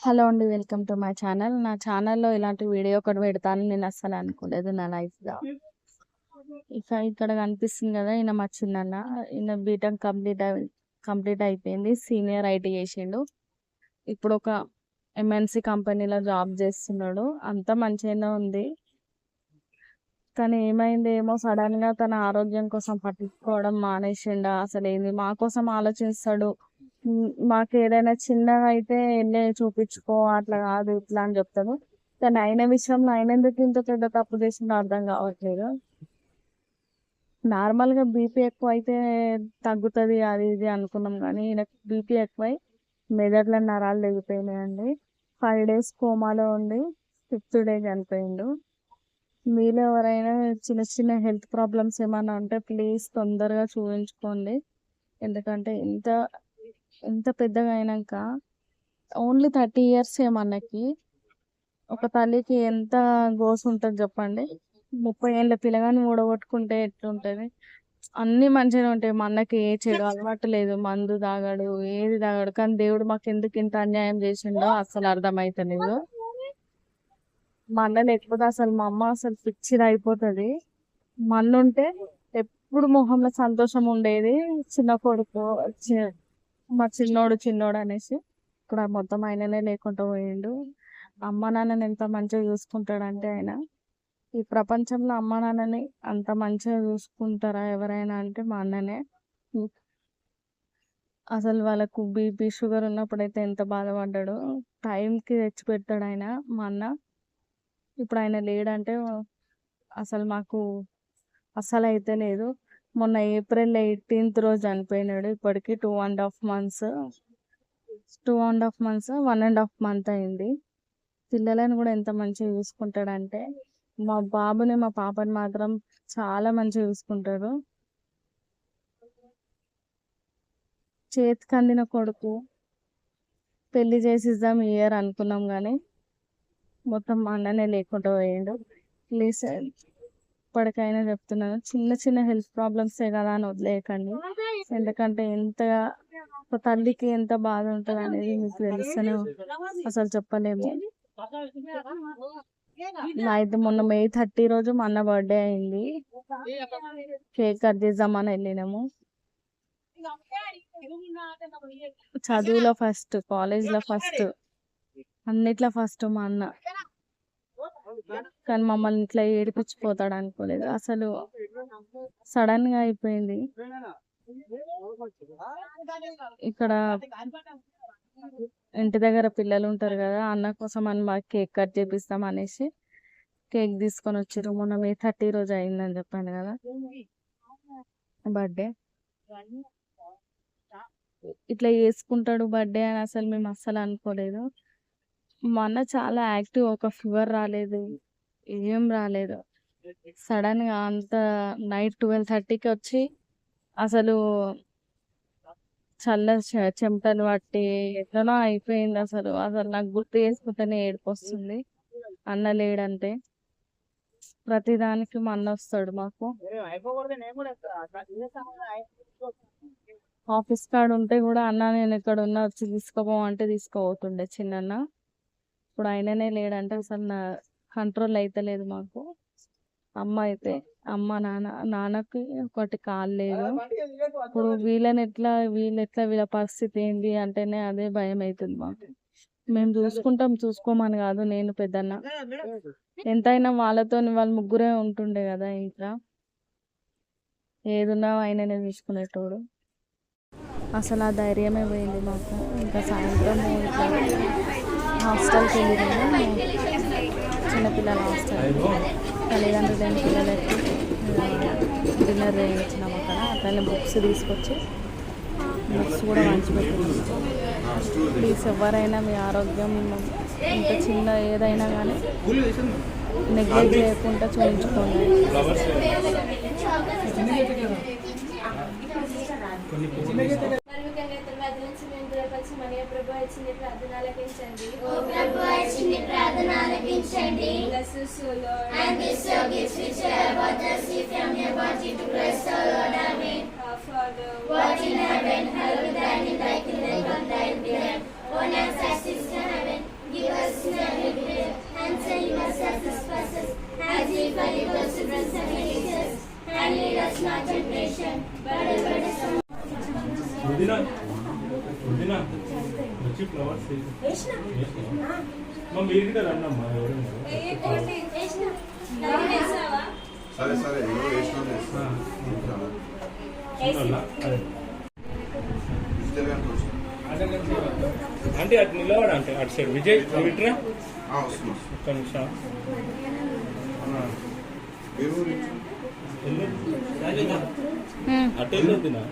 Hello అండి. Welcome to my channel. నా ఛానల్‌లో ఇలాంటి వీడియో ఒకటి పెడతానని నేను అస్సలు అనుకోలేదు నా లైఫ్‌లో. ఇక్కడ కనిపిస్తుంది కదా! ఈయన మా చిన్నన్న. ఈయన బీటెక్ కంప్లీట్ అయిపోయింది. సీనియర్ ఐటీ చేసిండు. ఇప్పుడు ఒక ఎంఎన్‌సి కంపెనీలో జాబ్ చేస్తున్నాడు. అంతా మంచిగానే ఉంది. కానీ ఏమైందేమో సడన్‌గా తన ఆరోగ్యం కోసం పట్టించుకోవడం మానేసిండా? అసలేంది? మా కోసం ఆలోచిస్తాడు. మాకేదైనా చిన్నగా అయితే ఎళ్ళి చూపించుకో అట్లా కాదు ఇట్లా అని చెప్తాడు. కానీ ఆయన విషయంలో ఆయన ఎందుకు ఇంత పెద్ద తప్పు చేసిండో అర్థం కావట్లేదు. నార్మల్‌గా బీపీ ఎక్కువైతే తగ్గుతది అది ఇది అనుకున్నాం గానీ, ఈయనకి బీపీ ఎక్కువై మెదడులో నరాలు తెగిపోయినాయండి. 5 డేస్ కోమాలో ఉండి, ఫిఫ్త్ డే చనిపోయిండు. మీలో ఎవరైనా చిన్న చిన్న హెల్త్ ప్రాబ్లమ్స్ ఏమన్నా ఉంటే ప్లీజ్ తొందరగా చూయించుకోండి. ఎందుకంటే ఇంత పెద్దగా అయినంక ఓన్లీ 30 ఇయర్సే మనకి. ఒక తల్లికి ఎంత గోసుంటది జెప్పండి. 30 ఏళ్ల పిల్లగాన్ని ఊడగొట్టుకుంటే ఎట్లుంటది? అన్నీ మంచిగానే ఉంటాయి. మా అన్నకి ఏ చెడు అలవాటు లేదు. మందు తాగడు, ఏది తాగడు. కానీ దేవుడు మాకెందుకు ఇంత అన్యాయం చేసిండో అస్సలు అర్థమైతలేదు. మా అన్న లేకపోతే అసలు మా అమ్మ అసలు పిచ్చిదయిపోతది. మా అన్నుంటే ఎప్పుడు మొహంలో సంతోషం ఉండేది. చిన్న కొడుకు మా చిన్నోడు అనేసి. ఇప్పుడు మొత్తం ఆయననే లేకుండా పోయిండు. అమ్మ నాన్నని ఎంత మంచిగా చూసుకుంటాడంటే ఆయన. ఈ ప్రపంచంలో అమ్మ నాన్నని అంత మంచిగా చూసుకుంటారా ఎవరైనా అంటే మా అన్ననే. అసలు వాళ్ళకు బీపీ, షుగర్ ఉన్నప్పుడైతే ఎంత బాధపడ్డాడో. టైంకి తెచ్చిపెడతాడు ఆయన మా అన్న. ఇప్పుడు ఆయన లేడంటే అసలు మాకు అస్సలైతే లేదు. మొన్న ఏప్రిల్ 18th రోజు చనిపోయినాడు. ఇప్పటికి 2.5 మంత్స్, 1.5 మంత్ అయింది. పిల్లలను కూడా ఎంత మంచిగా చూసుకుంటాడంటే మా బాబుని మా పాపని మాత్రం చాలా మంచిగా చూసుకుంటాడు. చేతికి అందిన కొడుకు. పెళ్లి చేసిద్దాం ఈ ఇయర్ అనుకున్నాం కానీ మొత్తం మా అన్ననే లేకుండా పోయిండు. ప్లీజ్ ఇప్పటికైనా చెప్తున్నాను, చిన్న చిన్న హెల్త్ ప్రాబ్లమ్సే కదా అని వదిలేయకండి. ఎందుకంటే ఒక తల్లికి ఎంత బాధ ఉంటుంది అనేది మీకు తెలుస్తూనే అసలు చెప్పలేము. నా అయితే మొన్న May 30 రోజు మా అన్న బర్త్డే అయింది. కేక్ కట్ చేద్దామని వెళ్ళినాము. చదువులో ఫస్ట్, కాలేజ్లో ఫస్ట్, అన్నిట్లో ఫస్ట్ మా అన్న. కానీ మమ్మల్ని ఇట్లా ఏడిపించిపోతాడు అనుకోలేదు. అసలు సడన్ గా అయిపోయింది. ఇక్కడ ఇంటి దగ్గర పిల్లలు ఉంటారు కదా, అన్న కోసం అని మాకు కేక్ కట్ చేపిస్తాం అనేసి కేక్ తీసుకొని వచ్చారు. మొన్న May 30 రోజు అయిందని చెప్పాను కదా బర్త్డే. ఇట్లా చేసుకుంటాడు బర్త్డే అని అసలు మేము అస్సలు అనుకోలేదు. మా అన్న చాలా యాక్టివ్. ఒక ఫీవర్ రాలేదు, ఏం రాలేదు. సడన్ గా అంత నైట్ 12:30కి వచ్చి అసలు చెమటలు పట్టి ఎట్లనో అయిపోయింది. అసలు నాకు గుర్తు చేసుకుంటేనే ఏడుపు వస్తుంది. అన్న లేడంటే ప్రతిదానికి మా అన్న వస్తాడు మాకు. ఆఫీస్ కాడ ఉంటే కూడా అన్న నేను ఇక్కడ ఉన్నా వచ్చి తీసుకోపోమంటే తీసుకోపోతుండే చిన్నన్న. ఇప్పుడు ఆయననే లేడంటే అసలు కంట్రోల్ అయితలేదు మాకు. నాన్నకి ఒకటి కాలు లేదు. ఇప్పుడు వీళ్ళ పరిస్థితి ఏంటి అంటేనే అదే భయం అవుతుంది మాకు. మేము చూసుకోమని కాదు, నేను పెద్దన్న ఎంతైనా వాళ్ళు ముగ్గురే ఉంటుండే కదా ఇంట్లో. ఏదున్నా ఆయననే చూసుకునేటోడు. అసలు ఆ ధైర్యమే పోయింది మాకు. ఇంకా సాయంత్రం హాస్టల్కి వెళ్ళినాము, చిన్నపిల్లల హాస్టల్. తల్లిదండ్రులు లేని పిల్లలకి డిన్నర్ చేయించినాము. అట్లనే బుక్స్ తీసుకొచ్చి బుక్స్ కూడా పంచిపెట్టినాము. ప్లీజ్ ఎవరైనా మీ ఆరోగ్యం ఇంత చిన్న ఏదైనా కానీ నెగ్లెక్ట్ చేయకుండా చూపించుకోండి. Bless us, O Lord, and this your gifts which you have brought us from your body to Christ our Lord. Amen. Our Father, what in heaven, hallowed be thy name. Thy kingdom come, thy will be done on earth as it is in heaven. వదినా వదినా వచ్చి flowers మా మీరు కూడా రండమ్మా ఎవరన్నా సరే సరే ఎవరు వేసినా అంటే అటు నిలబడ అంటే అటు సైడ్ విజయ్ విట్రా వస్తున్నా ఒక్క నిమిషం మీరు అటు వెళ్ళొద్దునా